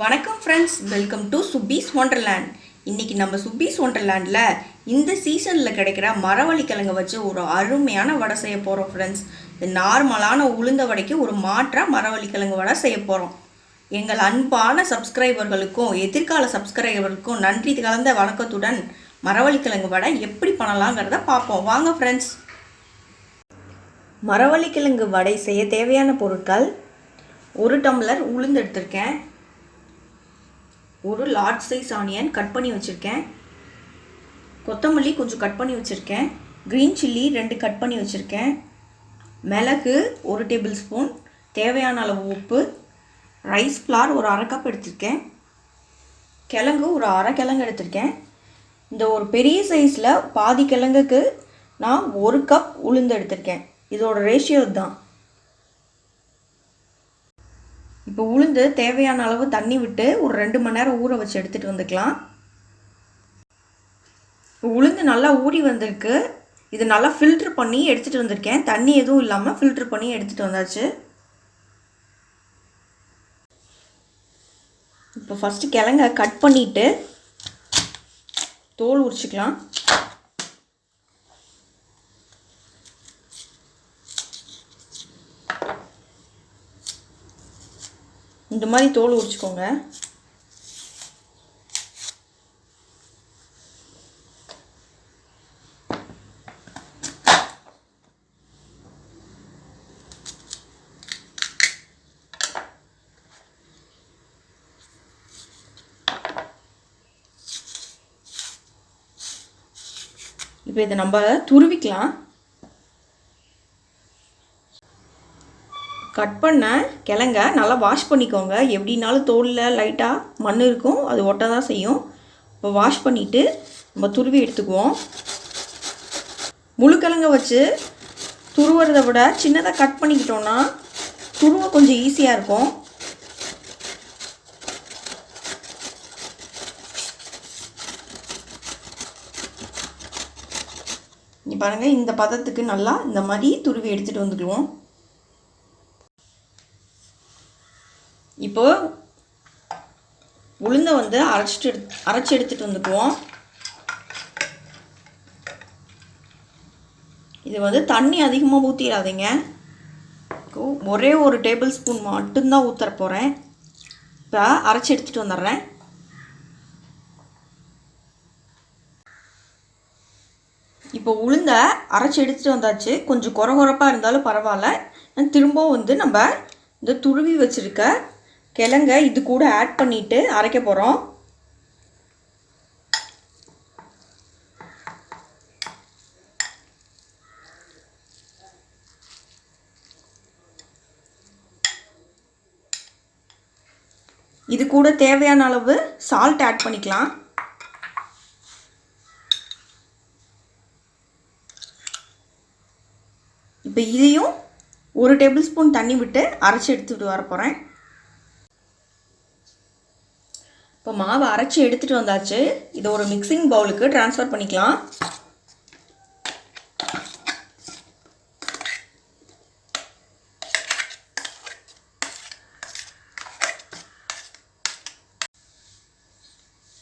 வணக்கம் friends, welcome to சுபீஸ் wonderland. இன்றைக்கி நம்ம சுபீஸ் ஒண்டர்லேண்டில் இந்த சீசனில் கிடைக்கிற மரவள்ளி கிழங்கு வச்சு ஒரு அருமையான வடை செய்ய போகிறோம் ஃப்ரெண்ட்ஸ். இது நார்மலான உளுந்த வடைக்கு ஒரு மாற்றாக மரவள்ளி கிழங்கு வடை செய்ய போகிறோம். எங்கள் அன்பான சப்ஸ்கிரைபர்களுக்கும் எதிர்கால சப்ஸ்கிரைபர்களுக்கும் நன்றி கலந்த வணக்கத்துடன் மரவள்ளி கிழங்கு வடை எப்படி பண்ணலாங்கிறத பார்ப்போம். வாங்க ஃப்ரெண்ட்ஸ். மரவள்ளி கிழங்கு வடை செய்ய தேவையான பொருட்கள்: 1 டம்ளர் உளுந்து எடுத்திருக்கேன், ஒரு லார்ஜ் சைஸ் ஆனியன் கட் பண்ணி வச்சுருக்கேன், கொத்தமல்லி கொஞ்சம் கட் பண்ணி வச்சுருக்கேன், க்ரீன் சில்லி 2 கட் பண்ணி வச்சுருக்கேன், மிளகு 1 டேபிள் ஸ்பூன், தேவையான அளவு உப்பு, ரைஸ் ஃப்ளார் ஒரு 1/2 கப் எடுத்திருக்கேன், கிழங்கு ஒரு 1/2 கிழங்கு எடுத்திருக்கேன். இந்த ஒரு பெரிய சைஸில் பாதி கிழங்குக்கு நான் 1 கப் உளுந்து எடுத்திருக்கேன். இதோட ரேஷியோ தான். இப்போ உளுந்து தேவையான அளவு தண்ணி விட்டு ஒரு 2 மணி நேரம் ஊற வச்சு எடுத்துகிட்டு வந்துக்கலாம். இப்போ உளுந்து நல்லா ஊறி வந்திருக்கு. இது நல்லா ஃபில்ட்ரு பண்ணி எடுத்துகிட்டு வந்திருக்கேன். தண்ணி எதுவும் இல்லாமல் ஃபில்ட்ரு பண்ணி எடுத்துகிட்டு வந்தாச்சு. இப்போ ஃபஸ்ட்டு கிழங்க கட் பண்ணிவிட்டு தோல் உரிச்சிக்கலாம். இந்த மாதிரி தோல் உரிச்சுக்கோங்க. இப்போ இதை நம்ம துருவிக்கலாம். கட் பண்ண கிழங்க நல்லா வாஷ் பண்ணிக்கோங்க. எப்படின்னாலும் தோலில் லைட்டாக மண் இருக்கும், அது ஒட்ட தான் செய்யும். இப்போ வாஷ் பண்ணிவிட்டு நம்ம துருவி எடுத்துக்குவோம். முழு கிழங்க வச்சு துருவுறதை விட சின்னதாக கட் பண்ணிக்கிட்டோன்னா துருவ கொஞ்சம் ஈஸியாக இருக்கும். இங்கே பாருங்கள், இந்த பதத்துக்கு நல்லா இந்த மாதிரி துருவி எடுத்துகிட்டு வந்துடுவோம். இப்போ உளுந்தை வந்து அரைச்சி எடுத்துகிட்டு வந்துக்குவோம். இது வந்து தண்ணி அதிகமாக ஊற்றிடாதீங்க. ஒரே ஒரு டேபிள் ஸ்பூன் மட்டும்தான் ஊற்ற போகிறேன். இப்போ அரைச்சி எடுத்துகிட்டு வந்துடுறேன். இப்போ உளுந்தை அரைச்சி எடுத்துகிட்டு வந்தாச்சு. கொஞ்சம் கொரகொரப்பாக இருந்தாலும் பரவாயில்ல. திரும்பவும் வந்து நம்ம இந்த துருவி வச்சுருக்க கிழங்க இது கூட ஆட் பண்ணிவிட்டு அரைக்க போகிறோம். இது கூட தேவையான அளவு சால்ட் ஆட் பண்ணிக்கலாம். இப்போ இதையும் 1 டேபிள் ஸ்பூன் தண்ணி விட்டு அரைச்சி எடுத்துகிட்டு வர போகிறேன். இப்போ மாவை அரைச்சி எடுத்துகிட்டு வந்தாச்சு. இதை ஒரு மிக்சிங் பவுலுக்கு ட்ரான்ஸ்ஃபர் பண்ணிக்கலாம்.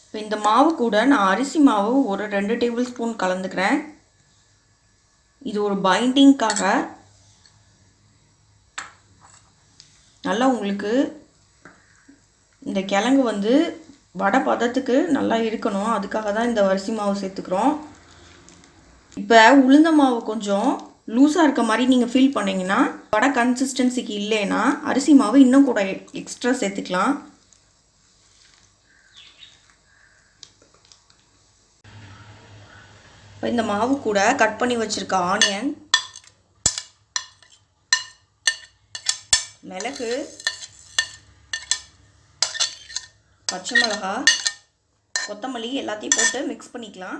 இப்போ இந்த மாவு கூட நான் அரிசி மாவு ஒரு 2 டேபிள் ஸ்பூன் கலந்துக்கிறேன். இது ஒரு பைண்டிங்காக நல்லா உங்களுக்கு இந்த கிழங்கு வந்து வடை பதத்துக்கு நல்லா இருக்கணும். அதுக்காக தான் இந்த அரிசி மாவு சேர்த்துக்கிறோம். இப்போ உளுந்த மாவு கொஞ்சம் லூஸாக இருக்க மாதிரி நீங்கள் ஃபீல் பண்ணிங்கன்னா, வடை கன்சிஸ்டன்சிக்கு இல்லைன்னா அரிசி மாவு இன்னும் கூட எக்ஸ்ட்ரா சேர்த்துக்கலாம். இப்போ இந்த மாவு கூட கட் பண்ணி வச்சுருக்க ஆனியன், மிளகு, பச்சை மிளகா, கொத்தமல்லி எல்லாத்தையும் போட்டு மிக்ஸ் பண்ணிக்கலாம்.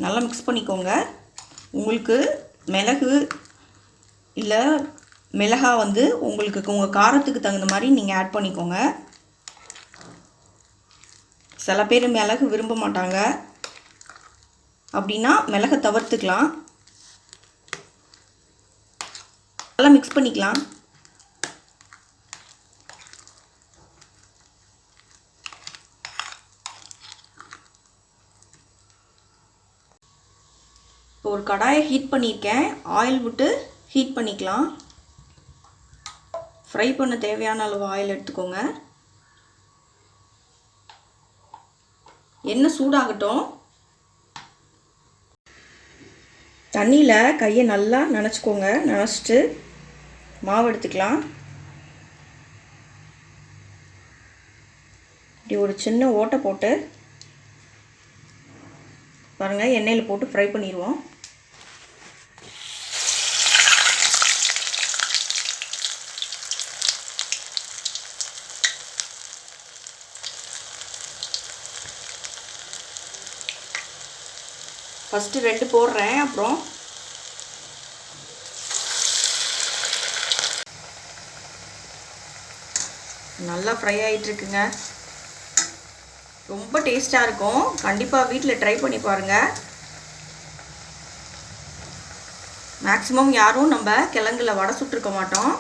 நல்லா மிக்ஸ் பண்ணிக்கோங்க. உங்களுக்கு மிளகு இல்லை மிளகா வந்து உங்களுக்கு உங்கள் காரத்துக்கு தகுந்த மாதிரி நீங்கள் ஆட் பண்ணிக்கோங்க. சில பேர் மிளகு விரும்ப மாட்டாங்க, அப்படின்னா மிளகை தவிர்த்துக்கலாம். நல்லா மிக்ஸ் பண்ணிக்கலாம். இப்போ ஒரு கடாயை ஹீட் பண்ணியிருக்கேன். ஆயில் விட்டு ஹீட் பண்ணிக்கலாம். ஃப்ரை பண்ண தேவையான அளவு ஆயில் எடுத்துக்கோங்க. எண்ணெய் சூடாகட்டும். தண்ணியில் கையை நல்லா நனைச்சிக்கோங்க. நனைச்சிட்டு மாவு எடுத்துக்கலாம். இப்படி ஒரு சின்ன ஓட்டை போட்டு பாருங்கள், எண்ணெயில் போட்டு ஃப்ரை பண்ணிடுவோம். ஃபஸ்ட்டு 2 போடுறேன். அப்புறம் நல்லா ஃப்ரை ஆகிட்டுருக்குங்க. ரொம்ப டேஸ்ட்டாக இருக்கும். கண்டிப்பாக வீட்டில் ட்ரை பண்ணி பாருங்கள். மேக்ஸிமம் யாரும் நம்ம கிழங்குல வடை சுட்டுருக்க மாட்டோம்.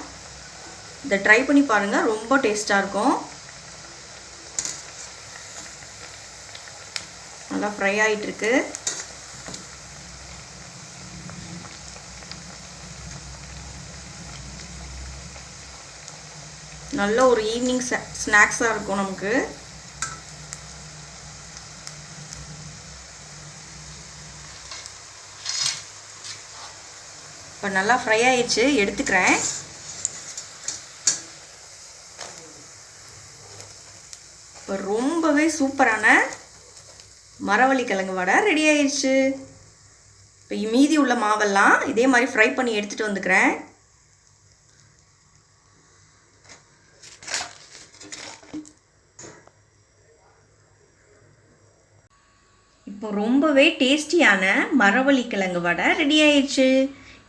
இதை ட்ரை பண்ணி பாருங்கள், ரொம்ப டேஸ்ட்டாக இருக்கும். நல்லா ஃப்ரை ஆகிட்டுருக்கு. நல்ல ஒரு ஈவினிங் ஸ்நாக்ஸாக இருக்கும் நமக்கு. இப்போ நல்லா ஃப்ரை ஆயிடுச்சு, எடுத்துக்கிறேன். இப்போ ரொம்பவே சூப்பரான மரவள்ளி கிழங்கு வடை ரெடி ஆயிடுச்சு. இப்போ மீதி உள்ள மாவெல்லாம் இதே மாதிரி ஃப்ரை பண்ணி எடுத்துகிட்டு வந்துக்கிறேன். இப்போ ரொம்பவே டேஸ்டியான மரவள்ளி கிழங்கு வடை ரெடி ஆயிடுச்சு.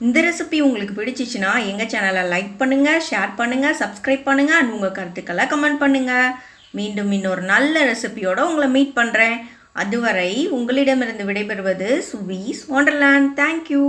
இந்த ரெசிபி உங்களுக்கு பிடிச்சிச்சுன்னா எங்கள் சேனலை லைக் பண்ணுங்கள், ஷேர் பண்ணுங்கள், சப்ஸ்கிரைப் பண்ணுங்கள் அண்ட் உங்கள் கருத்துக்களை கமெண்ட் பண்ணுங்கள். மீண்டும் இன்னொரு நல்ல ரெசிபியோடு உங்களை மீட் பண்ணுறேன். அதுவரை உங்களிடமிருந்து விடைபெறுவது சுபீஸ், ஒண்டர்லேண்ட். தேங்க்யூ.